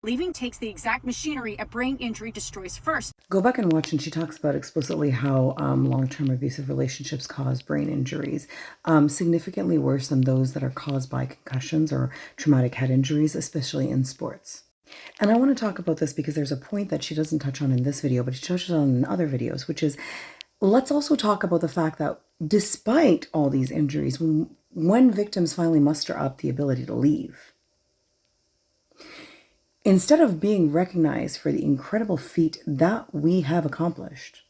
Leaving takes the exact machinery a brain injury destroys first. Go back and watch, and she talks about explicitly how long-term abusive relationships cause brain injuries, significantly worse than those that are caused by concussions or traumatic head injuries, especially in sports. And I want to talk about this because there's a point that she doesn't touch on in this video, but she touches on in other videos, which is, let's also talk about the fact that despite all these injuries, when victims finally muster up the ability to leave, instead of being recognized for the incredible feat that we have accomplished,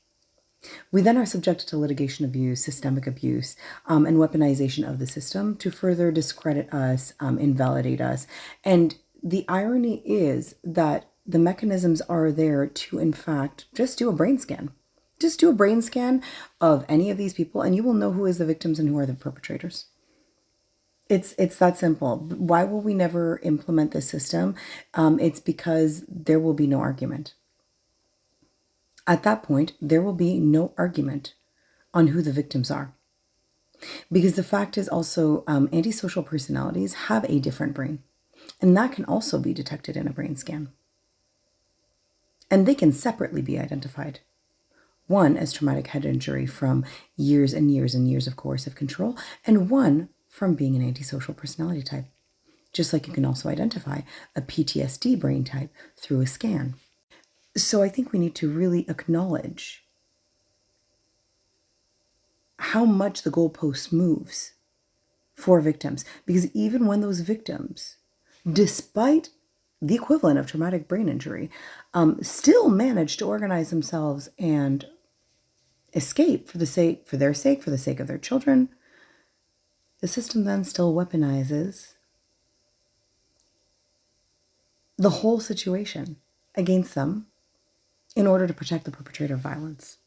we then are subjected to litigation abuse, systemic abuse, and weaponization of the system to further discredit us, invalidate us. And the irony is that the mechanisms are there to, in fact, just do a brain scan. Just do a brain scan of any of these people, and you will know who is the victims and who are the perpetrators. It's that simple. Why will we never implement this system? It's because there will be no argument. At that point, there will be no argument on who the victims are. Because the fact is also, antisocial personalities have a different brain. And that can also be detected in a brain scan. And they can separately be identified. One as traumatic head injury from years and years and years of coercive control, and one from being an antisocial personality type. Just like you can also identify a PTSD brain type through a scan. So I think we need to really acknowledge how much the goalpost moves for victims. Because even when those victims, despite the equivalent of traumatic brain injury, still manage to organize themselves and escape for the sake of their children, the system then still weaponizes the whole situation against them in order to protect the perpetrator of violence.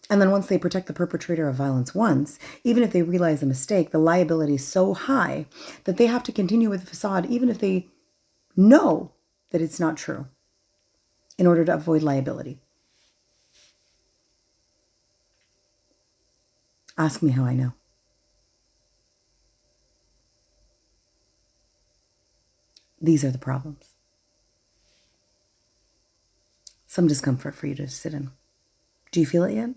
And then once they protect the perpetrator of violence once, even if they realize a mistake, the liability is so high that they have to continue with the facade even if they know that it's not true in order to avoid liability. Ask me how I know. These are the problems. Some discomfort for you to sit in. Do you feel it yet?